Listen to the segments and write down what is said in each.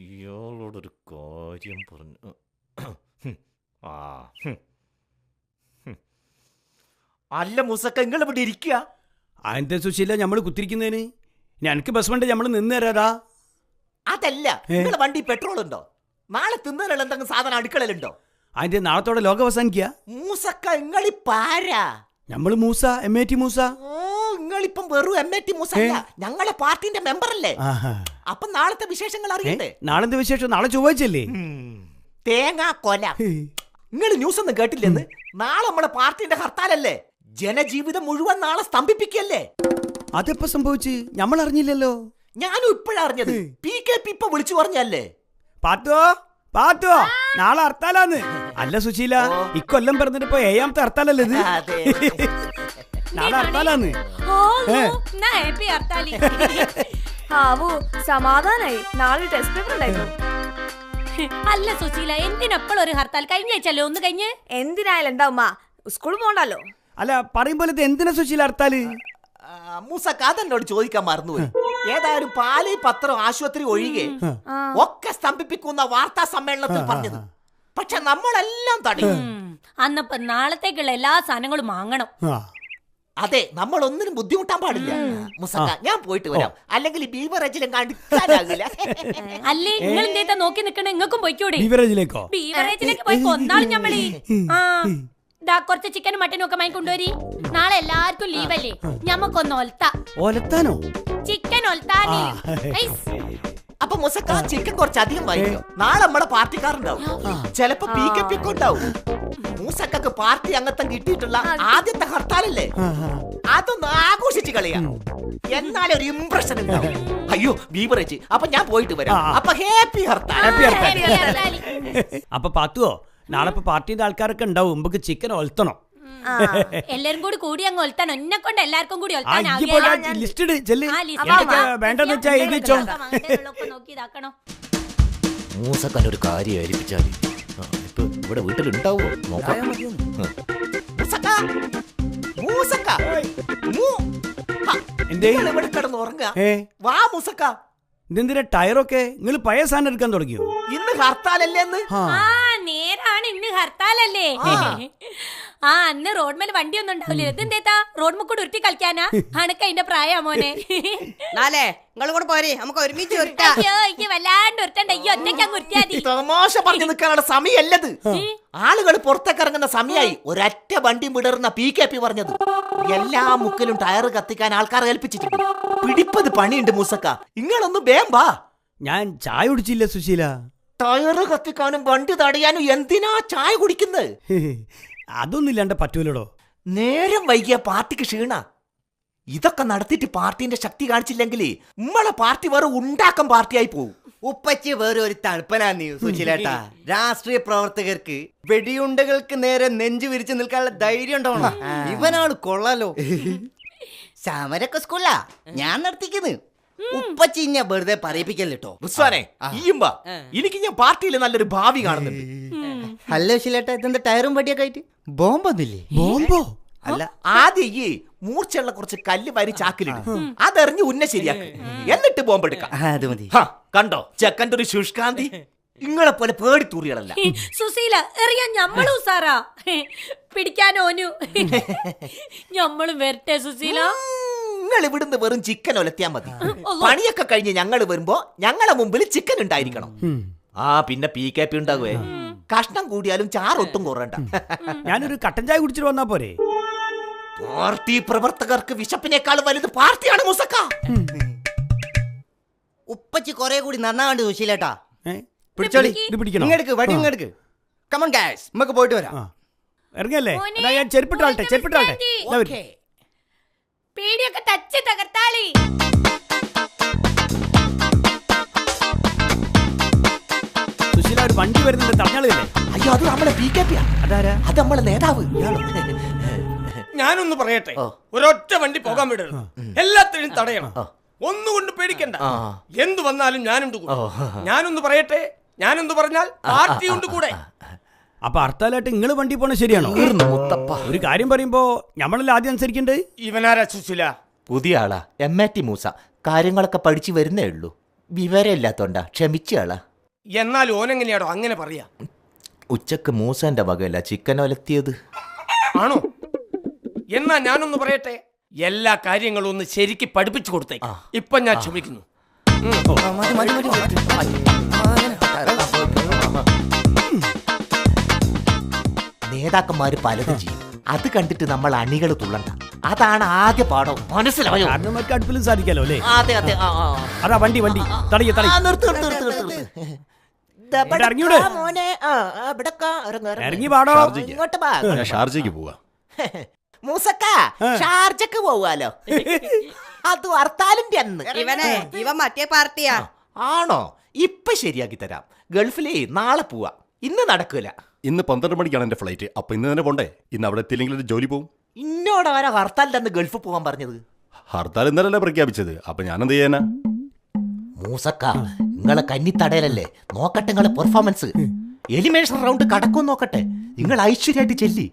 ഇയാളോടൊരു കാര്യം പറഞ്ഞു. അല്ല മൂസക്ക, നിങ്ങൾ ഇവിടെ ഇരിക്കുക. അതിന്റെ സുശീല നമ്മൾ കുത്തിരിക്കുന്നതിന് എനിക്ക് ബസ് വണ്ടി നമ്മൾ നിന്ന് തരാതാ. അതല്ല, നിങ്ങളെ വണ്ടി പെട്രോൾ ഉണ്ടോ? നാളെ തിന്നാനുള്ള എന്തെങ്കിലും സാധനം അടുക്കളയിലുണ്ടോ? അതിന്റെ നാളത്തോടെ ലോകം അവസാനിക്കുക. മൂസക്ക, നിങ്ങളിപ്പാരാ? നമ്മള് മൂസ, MAT മൂസ. ഓ, നിങ്ങളിപ്പം വെറും MAT മൂസ അല്ല, ഞങ്ങളെ പാർട്ടിന്റെ മെമ്പർ അല്ലേ? അപ്പൊ നാളത്തെ വിശേഷങ്ങൾ അറിയണ്ടേ? നാളത്തെ വിശേഷം നാളെ ചൊവ്വാഴ്ചല്ലേ? തേങ്ങാ കൊല. നിങ്ങൾ ന്യൂസ് ഒന്നും കേട്ടില്ലെന്ന്? നാളെ നമ്മളെ പാർട്ടിന്റെ ഹർത്താലല്ലേ? ജനജീവിതം മുഴുവൻ നാളെ സ്തംഭിപ്പിക്കല്ലേ? അതെപ്പോ സംഭവിച്ച് നമ്മൾ അറിഞ്ഞില്ലല്ലോ. ഞാനും ഇപ്പോഴറിഞ്ഞത്. PKP ഇപ്പൊ വിളിച്ചു പറഞ്ഞല്ലേ? പാത്തോ പാത്തോ, നാളെ ഹർത്താലാന്ന്. അല്ല സുശീല, ഇക്കൊല്ലം പറഞ്ഞിട്ടിപ്പോ 7ാമത്തെ ഹർത്താലല്ലേ ഇത്? നാളെ ഹർത്താലാന്ന്. സമാധാനായി. നാളെ ടെസ്റ്റ് പേപ്പർ ഉണ്ടായിരുന്നു. അല്ല സുശീല, എന്തിനപ്പോഴൊരു ഹർത്താൽ? കഴിഞ്ഞ ആഴ്ചല്ലോ ഒന്ന് കഴിഞ്ഞ്. എന്തിനായാലും എന്താ സ്കൂളിൽ പോകണ്ടല്ലോ. അല്ല, പറയുമ്പോൾ എന്തിനാ സുശീല ഹർത്താല്? മൂസക്ക, അതെന്നോട് ചോദിക്കാൻ മറന്നുപോയി. ഏതായാലും പാല്, പത്രം, ആശുപത്രി ഒഴികെ ഒക്കെ സ്തംഭിപ്പിക്കുന്ന വാർത്താ സമ്മേളനത്തിൽ പറഞ്ഞത്. പക്ഷെ നമ്മളെല്ലാം തടയും. അന്നപ്പോ നാളത്തേക്കുള്ള എല്ലാ സാധനങ്ങളും വാങ്ങണം. അതെ, നമ്മൾ ഒന്നിനും ബുദ്ധിമുട്ടാൻ പാടില്ല. മുസക്ക, ഞാൻ പോയിട്ട് വരാം. അല്ലെങ്കിൽ ബീവറേജിലും കണ്ടില്ല. അല്ലേ, നിങ്ങൾ എന്തേത്താ നോക്കി നിക്കണേ? നിങ്ങൾക്കും പോയിക്കൂടെ? ബീവറേജിലേക്കോ? ബീവറേജിലേക്ക് പോയി കൊന്നാളും ഞമ്മളീ. കുറച്ച് ചിക്കനും മട്ടനും ഒക്കെ വാങ്ങി കൊണ്ടുവരി. നാളെ എല്ലാവർക്കും ലീവല്ലേ? ഞമ്മക്കൊന്ന് ഒലത്താനോ? ചിക്കൻ ഒലത്താനേ. അപ്പൊ മുസക്ക, ചിക്കൻ കുറച്ചധികം വാങ്ങിക്കോ. നാളെ നമ്മുടെ പാർട്ടിക്കാരുണ്ടാവും. ചിലപ്പോ PKP ഒക്കെ ഉണ്ടാവും. മൂസക്കക്ക് പാർട്ടി അംഗത്വം കിട്ടിയിട്ടുള്ള ആദ്യത്തെ ഹർത്താലല്ലേ? അതൊന്ന് ആഘോഷിച്ച് കളിയാ. എന്നാലും ഒരു ഇംപ്രഷൻ ഉണ്ടാവും. അയ്യോ, ബീവറേജ്. അപ്പൊ ഞാൻ പോയിട്ട് വരാം. അപ്പൊ ഹാപ്പി ഹർത്താൽ. അപ്പൊ പാത്തുവോ, നാളെ പാർട്ടിന്റെ ആൾക്കാരൊക്കെ ഉണ്ടാവും. നമുക്ക് ചിക്കൻ ഒലത്തണം. എല്ലാരും കൂടി കൂടി അങ്ങ് ഒലത്തണം. എന്നെ കൊണ്ട് എല്ലാവർക്കും കൂടി വേണ്ടെന്ന് വെച്ചാ എഴുതിച്ചോ. മൂസക്കൻ്റെ ഒരു കാര്യം ഏൽപ്പിച്ചാൽ ഇപ്പൊ ഇവിടെ വീട്ടിലുണ്ടാവോ നോക്കാം. വാ മൂസക്ക. ഇതെന്തിനാ ടയറൊക്കെ? നിങ്ങൾ പഴയ സാധനം എടുക്കാൻ തുടങ്ങിയോ? ഇന്ന് ഹർത്താലല്ലേ? നേരാണ്, ഇന്ന് ഹർത്താലല്ലേ? അന്ന് റോഡ്മേൽ വണ്ടി ഒന്നും ഉണ്ടാവില്ല. ഇതെന്തേത്താ റോഡ് കൂടെ ഉരുട്ടി കളിക്കാനാ? അണക്ക് അതിന്റെ പ്രായാ മോനെ. നിങ്ങളും കൂടെ പോരെ, നമുക്ക് ഒരുമിച്ച് വല്ലാണ്ട് ഉരുട്ടണ്ട. ഈ ഒറ്റയ്ക്ക് അങ്ങ് ഉരുട്ടിയാ മതി. തമാശ പറഞ്ഞു നിൽക്കാനുള്ള സമയല്ലത്. ആളുകൾ പുറത്തേക്ക് ഇറങ്ങുന്ന സമയമായി. ഒരൊറ്റ വണ്ടി വിടർന്ന PKP പറഞ്ഞത്. എല്ലാ മുക്കിലും ടയർ കത്തിക്കാൻ ആൾക്കാർ ഏൽപ്പിച്ചിട്ടുണ്ട്. പിടിപ്പത് പണിയുണ്ട് മൂസക്ക. നിങ്ങളൊന്ന് വേമ്പാ. ഞാൻ ചായ കുടിച്ചില്ല സുശീല. ടയർ കത്തിക്കാനും വണ്ടി തടയാനും എന്തിനാ ചായ കുടിക്കുന്നത്? അതൊന്നും ഇല്ലാണ്ട് പറ്റൂലോ. നേരം വൈകിയ പാർട്ടിക്ക് ക്ഷീണ. ഇതൊക്കെ നടത്തിയിട്ട് പാർട്ടിന്റെ ശക്തി കാണിച്ചില്ലെങ്കിൽ നമ്മളെ പാർട്ടി വേറെ ഉണ്ടാക്കാൻ പാർട്ടിയായി പോകും. ഉപ്പച്ചി വേറെ ഒരു തണുപ്പനാന്ന് സുശീലേട്ടാ. രാഷ്ട്രീയ പ്രവർത്തകർക്ക് വെടിയുണ്ടകൾക്ക് നേരെ നെഞ്ചു വിരിച്ചു നിൽക്കാനുള്ള ധൈര്യം ഉണ്ടാവണം. ഇവനാണ് കൊള്ളാലോ. സമരൊക്കെ സ്കൂളാ ഞാൻ നടത്തിക്കുന്നത്. ഉപ്പച്ചി ഞാൻ വെറുതെ പറയിപ്പിക്കല്ലോ. എനിക്ക് ഞാൻ പാർട്ടിയിൽ നല്ലൊരു ഭാവി കാണുന്നുണ്ട്. ഹലോ ശിലേട്ടാ, ഇതെന്താ ടയറും വടിയൊക്കെ ആയിട്ട്? ബോംബൊന്നുമില്ലേ? ബോംബോ? അല്ല, ആദ്യം ഈ മൂർച്ചയുള്ള കുറച്ച് കല്ല് വരി ചാക്കിലിടും. അതെറിഞ്ഞ് ഉന്ന ശരിയാക്കി, എന്നിട്ട് ബോംബെടുക്കാം. അത് മതി. കണ്ടോ ചെക്കൻ്റെ ഒരു ശുഷ്കാന്തി? നിങ്ങളെ പോലെ പേടിത്തൂറികളല്ല. സുശീല, എറിയാൻ ഞമ്മളും സാറാ, പിടിക്കാനോനു ഞമ്മളും വരട്ടെ സുശീല. നിങ്ങൾ ഇവിടുന്ന് വെറും ചിക്കൻ ഒലത്തിയാ മതി. പണിയൊക്കെ കഴിഞ്ഞ് ഞങ്ങൾ വരുമ്പോ ഞങ്ങളെ മുമ്പിൽ ചിക്കൻ ഉണ്ടായിരിക്കണം. പിന്നെ PKP ഉണ്ടാകുവേ. കഷ്ണം കൂടിയാലും ചാറൊട്ടും കുറയണ്ട. ഞാനൊരു കട്ടൻ ചായ കുടിച്ചിട്ട് വന്നാ പോരെ? പാർട്ടി പ്രവർത്തകർക്ക് വിശപ്പിനേക്കാൾ വലുത് പാർട്ടിയാണ് മൂസക്ക. ഉപ്പച്ചി കുറെ കൂടി നന്നാണ്ട് സുശീലേട്ടാ. പിടിച്ചോളി, ഇത് പിടിക്കണം. ഇങ്ങെടുക്ക്, വടി ഇങ്ങെടുക്ക്. കമോൺ ഗൈസ്, നമുക്ക് പോയിട്ട് വരാം. ഇറങ്ങല്ലേ? ഞാൻ ചെരുപ്പിട്ടാളട്ടെ. പേടിയൊക്കെ തച്ച് തകർത്താളി. സുശീല, ഒരു വണ്ടി വരുന്നുണ്ട്, തടഞ്ഞാളില്ലേ? അയ്യോ, അത് നമ്മളെ PKP. അതാരാ? അത് നമ്മളെ നേതാവ്. ഞാനൊന്ന് പറയട്ടെ, ഒരൊറ്റ വണ്ടി പോകാൻ വിടരുത്. എല്ലാത്തിനും തടയണം. ഒന്നുകൊണ്ട് പേടിക്കണ്ട. എന്തു വന്നാലും ഞാനുണ്ട്. ഞാനൊന്ന് പറയട്ടെ, ഞാനൊന്ന് പറഞ്ഞാൽ പാർട്ടിയുണ്ട് കൂടെ. അപ്പൊ ഹർത്താലായിട്ട് നിങ്ങൾ വണ്ടി പോണ ശരിയാണോ? ഒരു കാര്യം പറയുമ്പോ നമ്മളെല്ലാം ആദ്യം അനുസരിക്കണ്ടേ? ഇവനാരാ സുശീല? പുതിയ ആളാ, MAT മൂസ. കാര്യങ്ങളൊക്കെ പഠിച്ചു വരുന്നേ ഉള്ളൂ. വിവരമില്ലാത്തോണ്ടാ, ക്ഷമിച്ചാളാ. എന്നാൽ ഓനെങ്ങനെയാടോ അങ്ങനെ പറയാ? ഉച്ചക്ക് മൂസന്റെ വകയല്ല ചിക്കൻ ഒലത്തിയത്. ആണോ? എന്നാ ഞാനൊന്ന് പറയട്ടെ, എല്ലാ കാര്യങ്ങളും ഒന്ന് ശരിക്ക് പഠിപ്പിച്ചു കൊടുത്തേക്ക്. ഇപ്പൊ ഞാൻ ക്ഷമിക്കുന്നു. നേതാക്കന്മാര് പലതും ചെയ്യും, അത് കണ്ടിട്ട് നമ്മൾ അണികൾ തുള്ളണ്ട. അതാണ് ആദ്യ പാഠം, മനസ്സിലായോ? കാരണന്മാർക്ക് അടുപ്പിലും സാധിക്കാലോ അല്ലേ? അതെ അതെ. അതാ വണ്ടി വണ്ടി തടയ തടയ ഇറങ്ങിയൂടെ? ഇറങ്ങി പാടോ. ഇങ്ങോട്ട് വാ. ഷാർജയ്ക്ക് പോവാ. മൂസക്ക, ഷാർജക്ക് പോവാലോ. അത് ഹർത്താലിന്റെ അന്ന്. ഇവൻ മറ്റേ പാർട്ടിയാ. ആണോ? ഇപ്പൊ ശരിയാക്കി തരാം. ഗൾഫിലേ നാളെ പോവാ, ഇന്ന് നടക്കൂല. ഇന്ന് 12 മണിക്കാണ് എന്റെ ഫ്ലൈറ്റ്. അപ്പൊ ഇന്ന് തന്നെ പോണ്ടേ? ഇന്ന് അവിടെ എത്തിയില്ലെങ്കിൽ ഒരു ജോലി പോവും. ഇന്നോടാരാ ഹർത്താലിന്റെ അന്ന് ഗൾഫ് പോകാൻ പറഞ്ഞത്? ഹർത്താൽ ഇന്നലല്ലേ പ്രഖ്യാപിച്ചത്, അപ്പൊ ഞാൻ എന്ത് ചെയ്യാനാ? മൂസക്ക, നിങ്ങളെ കന്നിത്തടയലല്ലേ, നോക്കട്ടെ നിങ്ങളെ പെർഫോമൻസ്. എലിമിനേഷൻ റൗണ്ട് കടക്കും നോക്കട്ടെ. നിങ്ങൾ ഐശ്വര്യമായിട്ട് ചെല്ലി.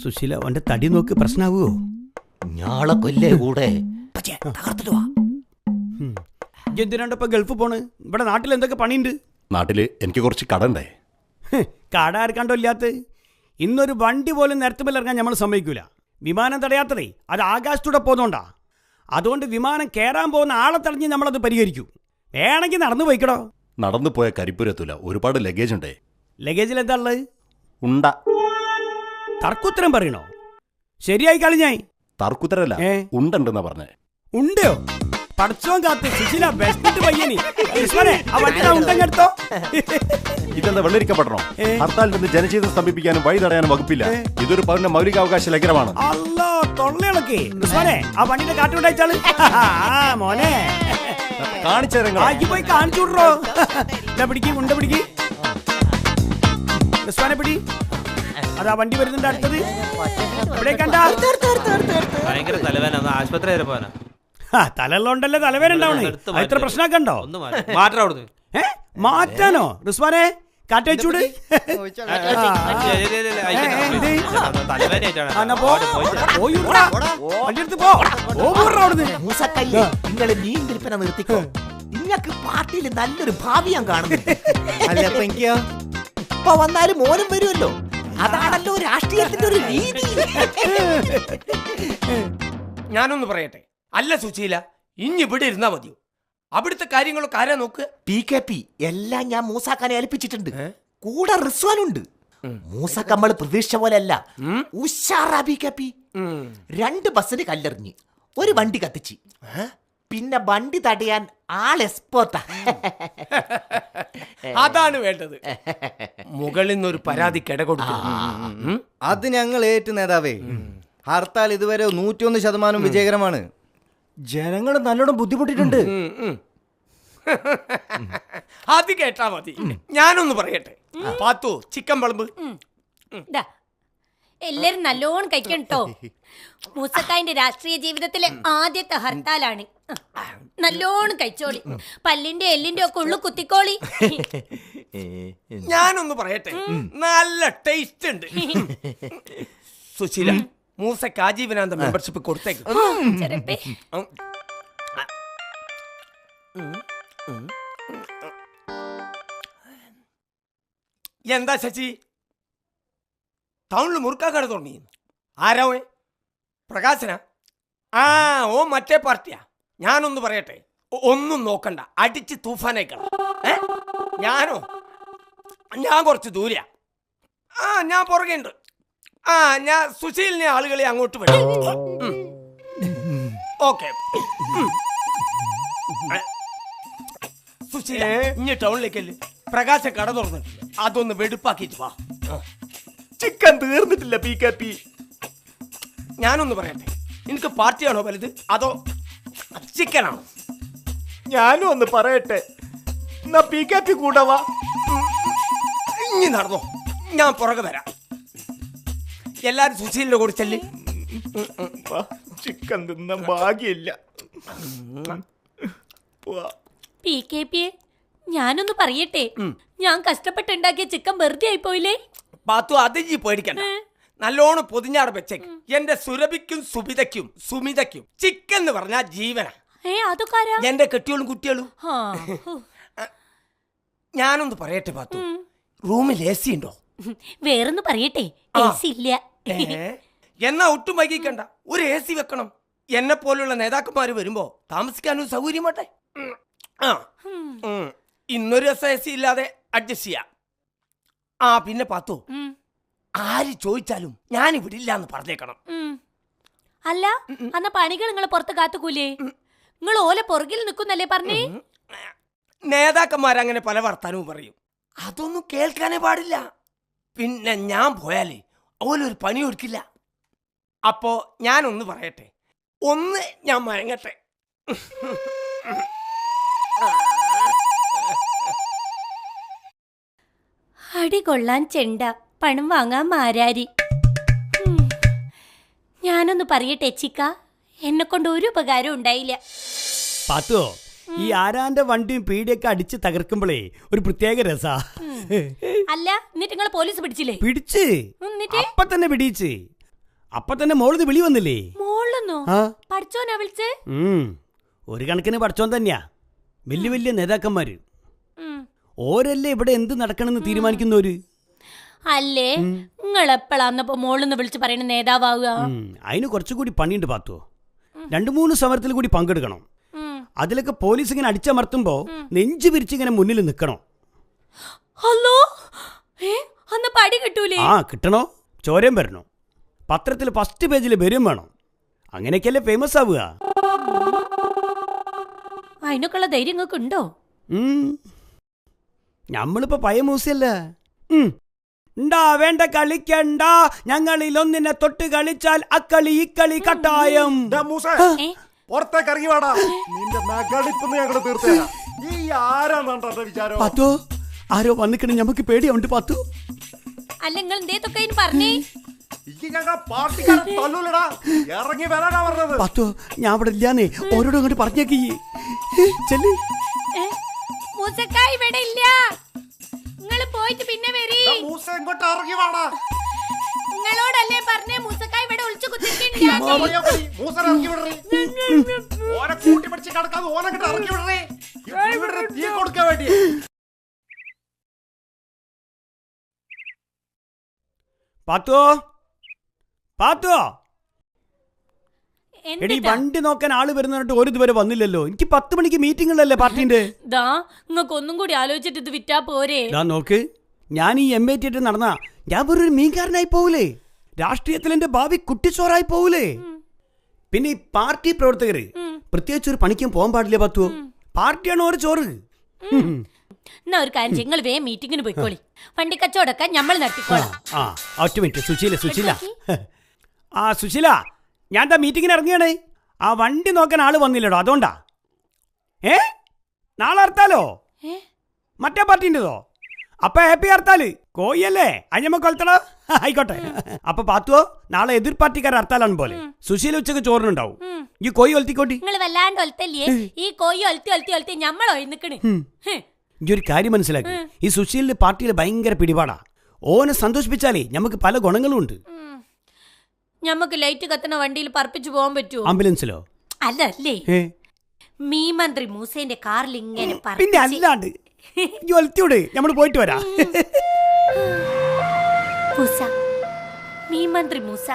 സുശീല അവന്റെ തടി നോക്ക് പ്രശ്നാവോ? ഞാളെ കൊല്ലേ കൂടെ എന്തിനാണ്ടപ്പോ ഗൾഫ് പോണ്? ഇവിടെ നാട്ടിൽ എന്തൊക്കെ പണിയുണ്ട്? നാട്ടില് എനിക്ക് കുറച്ച് കടണ്ടേ. കട ആർക്കാണ്ടോ ഇല്ലാത്ത. ഇന്നൊരു വണ്ടി പോലും നിരത്തുമ്പോൾ ഇറങ്ങാൻ നമ്മൾ സമ്മതിക്കൂല. വിമാനം തടയാത്തതേ അത് ആകാശത്തൂടെ പോകുന്നോണ്ടാ. അതുകൊണ്ട് വിമാനം കയറാൻ പോകുന്ന ആളെ തടഞ്ഞ് നമ്മളത് പരിഹരിക്കൂ. വേണമെങ്കിൽ നടന്നു പോയിക്കടോ. നടന്നു പോയ കരിപ്പുരത്തൂല, ഒരുപാട് ലഗേജ് ഉണ്ടേ. ലഗേജിൽ എന്താ ഉള്ളത്? ഉണ്ട. തർക്കുത്തരം പറയണോ? ശരിയായി കളിഞ്ഞായി. തർക്കുത്തരല്ല, ഉണ്ടെന്നാ പറഞ്ഞേ. ഉണ്ടോ? പഠിച്ചോൻ കാത്ത് സുശീല ബെസ്റ്റ് പയ്യനി. ആ വണ്ടി ഉണ്ടെങ്കെടുത്തോ. ഇതെന്താ വെള്ളരിക്കപ്പെടണോ? ഹർത്താലിൽ നിന്ന് ജനജീവിതം സ്തംഭിപ്പിക്കാനും വഴി തടയാനും വകുപ്പില്ല. ഇതൊരു പൗരന്റെ മൗലികാവകാശ ലംഘനമാണ്. അല്ലോ തൊള്ളയിളക്കി. ആ വണ്ടിന്റെ കാറ്റുണ്ടായിച്ചാള്. മോനെ കാണിച്ചു പോയി കാണിച്ചു വിടറോ. പിടിക്ക് ഉണ്ട പിടിക്ക്. പിടി. അതാ വണ്ടി വരുന്നുണ്ട് അടുത്തത്. ഇവിടെ കണ്ട ഭയങ്കര തലവേന, ആശുപത്രി വരെ പോകാനാ. തലയുള്ളോണ്ടല്ലേ തലവേന ഉണ്ടാവണേ. എത്ര പ്രശ്നമൊക്കെണ്ടോ? മാറ്റാ അവിടുന്ന്. മാറ്റാനോ? റിസ്വാനെ കാറ്റൂട്. നിങ്ങള് മീൻ വിൽപ്പന നിർത്തിക്കോ. നിങ്ങൾക്ക് പാർട്ടിയിൽ നല്ലൊരു ഭാവി ഞാൻ കാണുന്നു. ഇപ്പൊ വന്നാലും മോനും വരുമല്ലോ. അതാണല്ലോ രാഷ്ട്രീയത്തിന്റെ ഒരു രീതി. ഞാനൊന്ന് പറയട്ടെ. അല്ല സുശീല, ഇനി ഇവിടെ ഇരുന്നാ മതിയോ? അവിടുത്തെ കാര്യങ്ങളൊക്കെ ആരാ നോക്ക്? PKP എല്ലാം ഞാൻ മൂസാക്കാനെ ഏൽപ്പിച്ചിട്ടുണ്ട്. കൂടെ റിസ്വാനുണ്ട്. മൂസാക്ക നമ്മള് പ്രതീക്ഷിച്ച പോലെ അല്ല, ഉഷാറാ PKP. 2 ബസ്സിന് കല്ലെറിഞ്ഞ്, ഒരു വണ്ടി കത്തിച്ച്, പിന്നെ വണ്ടി തടയാൻ ആൾ എക്സ്പേർട്ടാ. അതാണ് വേണ്ടത്. മുകളിൽ നിന്നൊരു പരാതി കിടകൊടുത്തു. അത് ഞങ്ങൾ ഏറ്റു നേതാവേ. ഹർത്താൽ ഇതുവരെ 101% വിജയകരമാണ്. ജനങ്ങൾ നല്ലോണം ബുദ്ധിമുട്ടിട്ടുണ്ട്. അത് കേട്ടാ മതി. ഞാനൊന്ന് പറയട്ടെ. പാത്തു, ചിക്കൻ വളമ്പ്. എല്ലാരും നല്ലോണം കഴിക്കട്ടോ. മൂസക്കായിന്റെ രാഷ്ട്രീയ ജീവിതത്തിലെ ആദ്യത്തെ ഹർത്താലാണ്. നല്ലോണം കഴിച്ചോളി. പല്ലിന്റെ എല്ലിന്റെ ഒക്കെ ഉള്ളു കുത്തിക്കോളി. ഞാനൊന്ന് പറയട്ടെ, നല്ല ടേസ്റ്റ് ഉണ്ട്. സുശീല, മൂസക്ക് ആജീവനാന്ത മെമ്പർഷിപ്പ് കൊടുത്തേക്ക്. എന്താ ശശി, ടൗണിൽ മുറുക്കാക്കട തുടങ്ങി? ആരാ? പ്രകാശന? ഓ മറ്റേ പാർട്ടിയാ. ഞാനൊന്ന് പറയട്ടെ, ഒന്നും നോക്കണ്ട, അടിച്ച് തൂഫാനേക്കണം. ഞാനോ? ഞാൻ കുറച്ച് ദൂരെയാ. ഞാൻ പുറകെ ഉണ്ട്. ഞാൻ സുശീലിനെ ആളുകളെ അങ്ങോട്ട് വിടാം. ഓക്കെ. സുശീല, ഇനി ടൗണിലേക്കല്ലേ. പ്രകാശം കട തുറന്നിട്ടില്ല, അതൊന്ന് വെടുപ്പാക്കിട്ട് വാ. ചിക്കൻ തീർന്നിട്ടില്ല PKP. ഞാനൊന്ന് പറയട്ടെ, നിനക്ക് പാർട്ടിയാണോ വലുത് അതോ ചിക്കനാണോ? ഞാനും ഒന്ന് പറയട്ടെ, എന്നാ PKP കൂടെ വാ. ഇനി നടന്നോ, ഞാൻ പുറകെ വരാം. എല്ലാരും സുശീലിന്റെ കൂടെ ചെല്ലി. ചിക്കൻ തിന്ന ഭാഗ്യമില്ല. PKP, ഞാനൊന്ന് പറയട്ടെ, ഞാൻ കഷ്ടപ്പെട്ടുണ്ടാക്കിയ ചിക്കൻ വെറുതെ ആയി പോയില്ലേ? പാത്തു, അത് ഈ പേടിക്കണ്ട. നല്ലോണം പൊതിഞ്ഞാറ് വെച്ചേക്ക്. എന്റെ സുരഭിക്കും സുബിതയ്ക്കും സുമിതയ്ക്കും ചിക്കൻ എന്ന് പറഞ്ഞാൽ ജീവന. അതൊക്കെ ആരാ? എന്റെ കെട്ടിയോളും കുട്ടികളും. ആ, ഞാനൊന്ന് പറയട്ടെ പാത്തു, റൂമിൽ AC ഉണ്ടോ? വേറൊന്ന് പറയട്ടെ, AC ഇല്ല. എന്നാ ഒട്ടും വൈകിക്കണ്ട, ഒരു AC വെക്കണം. എന്നെ പോലുള്ള നേതാക്കന്മാര് വരുമ്പോ താമസിക്കാനൊരു സൗകര്യം വേട്ടെ. ഇന്നൊരു ദിവസം AC ഇല്ലാതെ അഡ്ജസ്റ്റ് ചെയ്യാം. ആ പിന്നെ പാത്തു, ആര് ചോദിച്ചാലും ഞാൻ ഇവിടെ ഇല്ലാന്ന് പറഞ്ഞേക്കണം. അല്ല, അന്ന പണികൾ നിങ്ങൾ പുറത്ത് കാത്തുക്കൂലേ? നിങ്ങൾ ഓല പുറകിൽ നിൽക്കുന്നല്ലേ പറഞ്ഞേ? നേതാക്കന്മാരങ്ങനെ പല വർത്താനവും പറയും, അതൊന്നും കേൾക്കാനേ പാടില്ല. പിന്നെ ഞാൻ പോയാലേ ഓലൊരു പണി ഒരുക്കില്ല. അപ്പോ ഞാനൊന്ന് പറയട്ടെ, ഒന്ന് ഞാൻ മയങ്ങട്ടെ. അടി കൊള്ളാൻ ചെണ്ട, പണം വാങ്ങാൻ മാരാരി. ഞാനൊന്ന് പറയട്ടെ ചിക്ക, എന്നെ കൊണ്ട് ഒരു ഉപകാരം ഉണ്ടായില്ല. പാത്തോ, ഈ ആരാന്റെ വണ്ടിയും പീടിയൊക്കെ അടിച്ച് തകർക്കുമ്പോഴേ ഒരു പ്രത്യേക രസാ. അല്ല, എന്നിട്ട് നിങ്ങൾ പോലീസ് പിടിച്ചില്ലേ? പിടിച്ച് അപ്പൊ തന്നെ പിടിച്ച്. അപ്പൊ തന്നെ മോളിത് വിളി വന്നില്ലേ? മോളെന്നോ? പഠിച്ചോനാ വിളിച്ചേ? ഒരു കണക്കിന് പഠിച്ചോൻ തന്നെയാ. വലിയ വലിയ നേതാക്കന്മാര് ഓരല്ലേ ഇവിടെ എന്ത് നടക്കണമെന്ന് തീരുമാനിക്കുന്നവര്. അല്ലേ, നിങ്ങൾ എപ്പോഴാന്നപ്പോ മോളെന്ന് വിളിച്ച് പറയുന്ന നേതാവുക? അതിന് കുറച്ചുകൂടി പണിയുണ്ട് പാത്തോ. 2-3 സമരത്തിൽ കൂടി പങ്കെടുക്കണം. അതിലൊക്കെ പോലീസ് ഇങ്ങനെ അടിച്ചമർത്തുമ്പോ നെഞ്ചു പിരിച്ചിങ്ങനെ മുന്നിൽ നിൽക്കണം. അന്ന് പടി കിട്ടൂലേ? ആ, കിട്ടണോ, ചോരയും വരണോ, പത്രത്തിൽ ഫസ്റ്റ് പേജിൽ വരും വേണം. അങ്ങനെയൊക്കെയല്ലേ ഫേമസ് ആവുക. അതിനൊക്കെയുള്ള ധൈര്യം നിങ്ങൾക്ക് ഉണ്ടോ? നമ്മളിപ്പോ പയ മൂസല്ല. ഉണ്ടാ വേണ്ട കളിക്കണ്ട, ഞങ്ങളിൽ ഒന്നിനെ തൊട്ട് കളിച്ചാൽ അക്കളി ഇക്കളി കട്ടായം. പുറത്തേക്ക് ഇറങ്ങി വേടാ, നിന്റെ നകളിപ്പൊന്ന് ഞങ്ങള് തീർത്തേരാ. ഈ ആരാന്നാ വിചാരം? പാത്തോ, ആരോ വന്നിക്കണേ, നമുക്ക് പേടിയുണ്ട് പാത്തു. അല്ല, നിങ്ങൾ എന്തേതൊക്കെ പറഞ്ഞേ? ഇറങ്ങി വരാനാ പറഞ്ഞത്. പാത്തോ, ഞാൻ അവിടെ ഇല്ലാന്നേ, ഓരോടും അങ്ങോട്ട് പറഞ്ഞേക്ക്. ചെല്ലി ഇവിടെ ഇല്ല, നിങ്ങൾ പോയിട്ട് പിന്നെ വരീ. ഇങ്ങോട്ട് ഇറങ്ങി വേടാ. നിങ്ങളോടല്ലേ പറഞ്ഞേ മൂസക്കായ് ഇവിടെ ഒളിച്ചു കുത്തിട്ടുണ്ട്. പാത്തോ, പാത്തോ, എടി വണ്ടി നോക്കാൻ ആള് വരുന്നിട്ട് ഒരു ഇതുവരെ വന്നില്ലല്ലോ. എനിക്ക് 10 മണിക്ക് മീറ്റിംഗ് ഉള്ളല്ലേ പാർട്ടിന്റെ. നിങ്ങൾക്ക് ഒന്നും കൂടി ആലോചിച്ചിട്ട് ഇത് വിറ്റാ പോരെ? നോക്ക്, ഞാൻ ഈ MA തിയേറ്റർ നടന്ന ഞാൻ ഒരു മീൻകാരനായി പോകൂലേ? രാഷ്ട്രീയത്തിൽ എന്റെ ഭാവി കുട്ടിച്ചോറായി പോകൂലേ? പിന്നെ ഈ പാർട്ടി പ്രവർത്തകര് പ്രത്യേകിച്ച് ഒരു പണിക്കും പോകാൻ പാടില്ല പാത്തുവോ. പാർട്ടിയാണോ ഒരു ചോറ്. എന്നാ ഒരു കാര്യം, നിങ്ങൾ വേഗം മീറ്റിങ്ങിന് പോയിക്കോളി. വണ്ടി കച്ചവടമൊക്കെ നമ്മൾ നടത്തിക്കോളാം. ഒറ്റ മിനിറ്റ്, സുശീല, ഞാൻ മീറ്റിങ്ങിന് ഇറങ്ങിയാണേ. ആ വണ്ടി നോക്കാൻ ആള് വന്നില്ലടോ, അതുകൊണ്ടാ. നാളെ ഹർത്താലോ? മറ്റേ പാർട്ടിൻ്റെതോ? അപ്പൊ ഹാപ്പി ഹർത്താല്. കോയല്ലേ അഞ്ഞമ്മ കൊലത്തടോ. ആയിക്കോട്ടെ. അപ്പൊ പാത്തുവോ, നാളെ എതിർ പാർട്ടിക്കാർ ഹർത്താലാണ് പോലെ. സുശീല ഉച്ചക്ക് ചോറിനുണ്ടാവും. ഈ കോയി ഒലത്തിക്കോട്ടി. നിങ്ങൾ വല്ലാണ്ട് ഒലത്തല്ലേ? ഈ കോയി ഒലത്തി ഞമ്മൾ ഒഴിഞ്ഞിക്കണ്. ഈ ഒരു കാര്യം മനസ്സിലാക്കി, ഈ സുശീലിന്റെ പാർട്ടിയിൽ ഭയങ്കര പിടിപാടാ. ഓനെ സന്തോഷിപ്പിച്ചാലേ നമുക്ക് പല ഗുണങ്ങളും ഉണ്ട്. ഞമ്മക്ക് ലൈറ്റ് കത്തുന്ന വണ്ടിയിൽ പറപ്പിച്ചു പോകാൻ പറ്റുമോ? ആംബുലൻസിലോ? അല്ലേ, മീമന്ത്രി മൂസേന്റെ കാറിൽ ഇങ്ങനെ പിന്നെ അല്ലാണ്ട് ഒലത്തിയോട് നമ്മൾ പോയിട്ട് വരാം. മൂസ, മീമന്ത്രി മൂസ.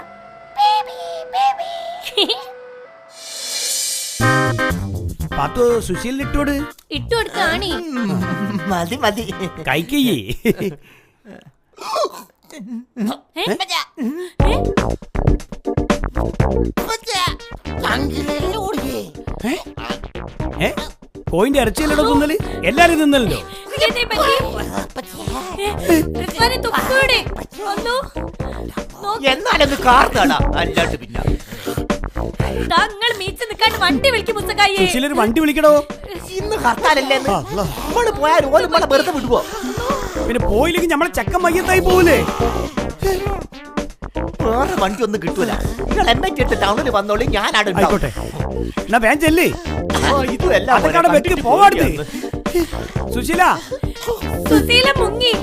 പാത്തു സുശീലിന് ഇട്ടോട്. ഇട്ടുകൊടുക്കാണി. മതി മതി, കൈക്കയ്യേ. കോയിന്റെ ഇറച്ചിയല്ലോ തിന്നല്? എല്ലാരും തിന്നല്ലോ. എന്നാലൊന്ന് കാർന്നാടാ, അല്ലാണ്ട് പിന്നെ വണ്ടി വിളിക്കും. സുശീലൊരു വണ്ടി വിളിക്കണോ? ഇന്ന് ഹർത്താലല്ലേ, നമ്മള് പോയാൽ ഓലും വെറുതെ വിടുവോ? പിന്നെ പോയില്ലെങ്കിൽ നമ്മളെ ചക്കം മയ്യത്തായി പോകൂലേ? വേറെ വണ്ടി ഒന്നും കിട്ടൂല. നിങ്ങൾ എന്നെ കേട്ട് ടൗണിൽ വന്നോളി, ഞാൻ ആയിക്കോട്ടെ. എന്നാ വേഗം ചെല്ലേ. സുശീല മുങ്ങി.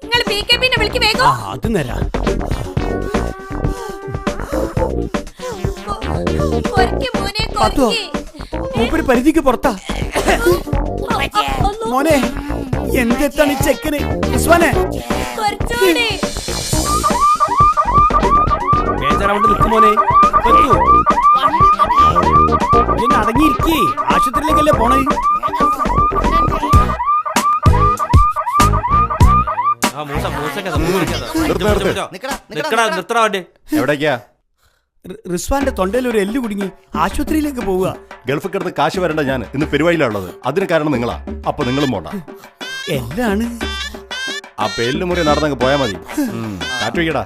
നിങ്ങൾ BKB-നെ വിളിക്ക് വേഗം. അത് നേരാ. പരിധിക്ക് പുറത്താ. മോനെ എന്തെത്താണ് ഈ ചെക്കന്? റിസ്വാനെ കുറച്ചുകൂടി. ബേജാറാവണ്ട് നിൽക്കും മോനെ. ഇന്ന് അടങ്ങിയിരിക്കേ, ആശുപത്രിയിലേക്കല്ലേ പോണേ. ആ മൂസൊക്കെ നിർത്തണ വണ്ടി. എവിടേക്കാ? റിസ്വാന്റെ തൊണ്ടയിൽ ഒരു എല്ല് കുടുങ്ങി ആശുപത്രിയിലേക്ക് പോവുക. ഗൾഫിൽ കിടന്ന് കാശ് വരേണ്ട ഞാൻ ഇന്ന് പെരുവയിലുള്ളത്. അതിന് കാരണം നിങ്ങളാ. അപ്പൊ നിങ്ങളും പോണ്ട. എല്ലാണ് ആ പേലിന് മുറി നടന്നങ്ങ് പോയാ മതി. കാറ്റ് വയ്ക്കടാ.